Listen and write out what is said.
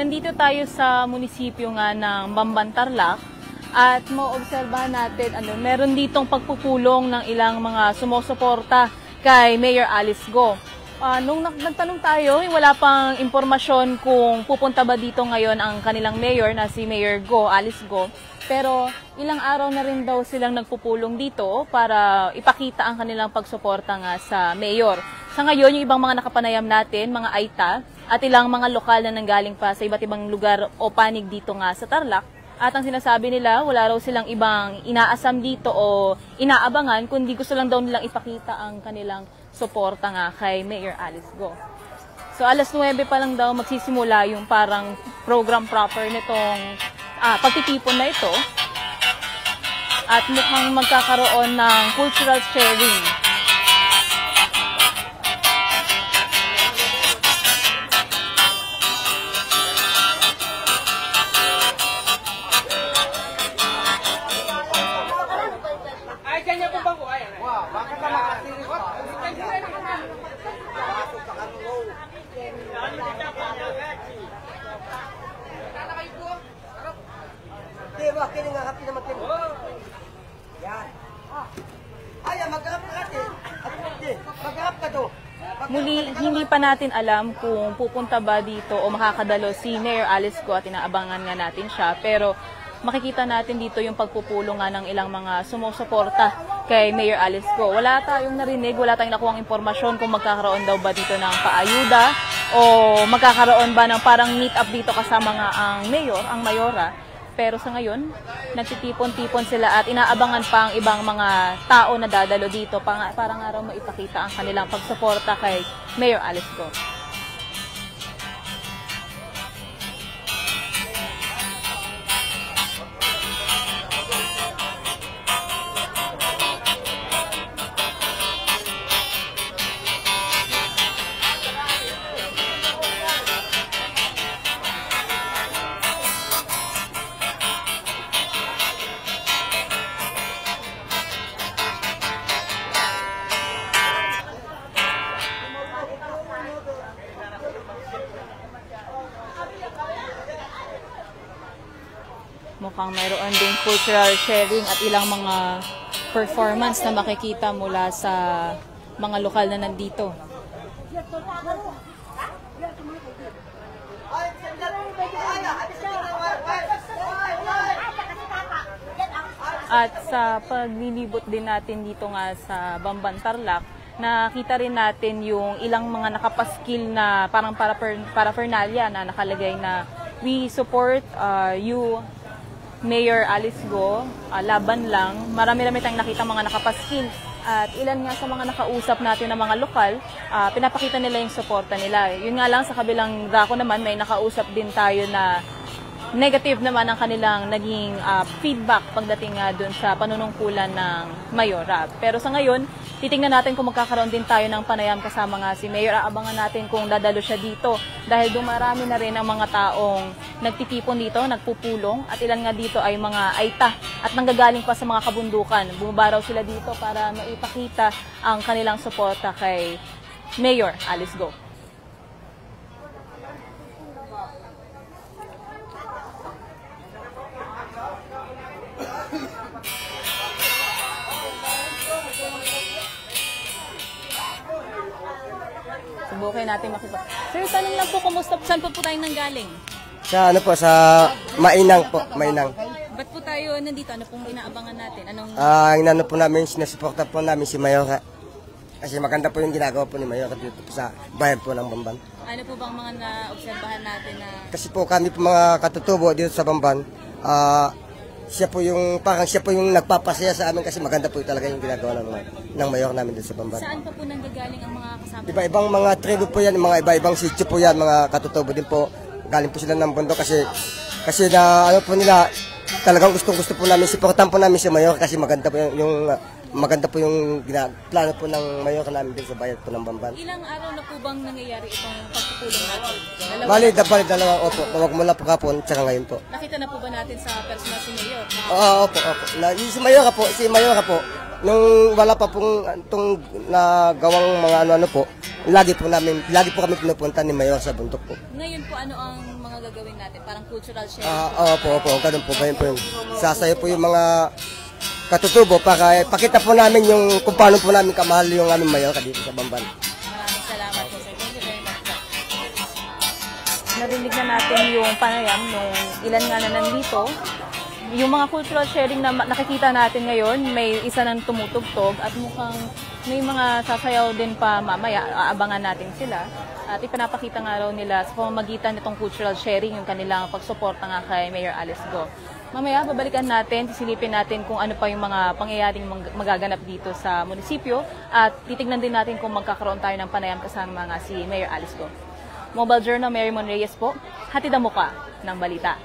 Nandito tayo sa munisipyo nga ng Bamban, Tarlac at maobserbahan natin meron ditong pagpupulong ng ilang mga sumusuporta kay Mayor Alice Go. Nung nagtanong tayo, wala pang impormasyon kung pupunta ba dito ngayon ang kanilang mayor na si Mayor Go, Alice Go. Pero ilang araw na rin daw silang nagpupulong dito para ipakita ang kanilang pagsuporta nga sa mayor. Sa ngayon, yung ibang mga nakapanayam natin, mga Aita, at ilang mga lokal na nanggaling pa sa iba't ibang lugar o panig dito nga sa Tarlac. At ang sinasabi nila, wala raw silang ibang inaasam dito o inaabangan, kundi gusto lang daw nilang ipakita ang kanilang suporta nga kay Mayor Alice Go. So alas 9 pa lang daw magsisimula yung parang program proper nitong pagtitipon na ito. At mukhang magkakaroon ng cultural sharing. Muli, hindi pa natin alam kung pupunta ba dito o makakadalo si Mayor Alice Go at inaabangan nga natin siya. Pero makikita natin dito yung pagpupulong nga ng ilang mga sumusuporta kay Mayor Alice Go. Wala tayong narinig, wala tayong nakuhang impormasyon kung magkakaroon daw ba dito ng paayuda o magkakaroon ba ng parang meet up dito kasama nga ang mayor, ang mayora. Pero sa ngayon, nagtitipon-tipon sila at inaabangan pa ang ibang mga tao na dadalo dito para nga raw maipakita ang kanilang pagsuporta kay Mayor Alice Go. Mukhang mayroon din cultural sharing at ilang mga performance na makikita mula sa mga lokal na nandito. At sa paglilibot din natin dito nga sa Bamban, Tarlac, nakita rin natin yung ilang mga nakapaskil na parang paraphernalia na nakalagay na we support you, Mayor Alice Go, laban lang. Marami-rami tayong nakita mga nakapaskil. At ilan nga sa mga nakausap natin na mga lokal, pinapakita nila yung suporta nila. Yun nga lang, sa kabilang dako naman, may nakausap din tayo na negative naman ang kanilang naging feedback pagdating nga dun sa panunungkulan ng mayora. Pero sa ngayon, titingnan natin kung magkakaroon din tayo ng panayam kasama nga si Mayor. Aabangan natin kung dadalo siya dito dahil dumarami na rin ang mga taong nagtitipon dito, nagpupulong at ilan nga dito ay mga Aita at nanggagaling pa sa mga kabundukan. Bumabaraw sila dito para maipakita ang kanilang suporta kay Mayor Alice Go. Subukin natin makita. Sir, tanong lang po, kumusta po? Saan po tayo nanggaling? Sa ano po, sa Mainang po, Mainang. Ba't po tayo nandito? Ano pong inaabangan natin? Inano po namin, sinasuporta po namin si Mayora. Kasi maganda po yung ginagawa po ni Mayora dito po sa bayan po ng Bamban. Ano po bang mga naobserbahan natin na... Kasi po kami po mga katutubo dito sa Bamban, siya po yung nagpapasaya sa amin kasi maganda po talaga yung ginagawa ng mayor namin dito sa Bamban. Saan pa po nanggagaling ang mga kasama? Iba-ibang mga tribo po yan, mga iba-ibang sitio po yan, mga katutubo din po. Galing po sila ng bundok kasi na ano po nila, talagang gusto po namin, supportan po namin si mayor kasi maganda po yung maganda po yung plano po ng mayor namin din sa bayan po ng Bamban. Ilang araw na po bang nangyayari itong pagpupulong natin? Bali, dalawang opo. Magmula po kapon, tsaka ngayon po. Nakita na po ba natin sa personal si Mayor? Opo. Si Mayor po, nung wala pa pong itong nagawang mga ano po, lagi po kami pinupunta ni Mayor sa bundok po. Ngayon po, ano ang mga gagawin natin? Parang cultural sharing? Opo, ganun po. Ganun po yun. Sasayo po yung mga katutubo para pakita po namin yung kung paano po namin kamahal yung aming Mayor dito sa Bamban. Maraming salamat po, sir. Thank you very much po. Narinig na natin yung panayam nung ilan nga na nandito. Yung mga cultural sharing na nakikita natin ngayon, may isa nang tumutugtog at mukhang may mga sasayaw din pa mamaya. Aabangan natin sila. At ipinapakita nga raw nila sa pamamagitan nitong cultural sharing yung kanilang pagsuporta nga kay Mayor Alice Go. Mamaya, babalikan natin, sisilipin natin kung ano pa yung mga pangyayaring magaganap dito sa munisipyo at titignan din natin kung magkakaroon tayo ng panayam kasama nga si Mayor Alice Go. Mobile Journal, Mary Mon Reyes po, hatid ang muka ng balita.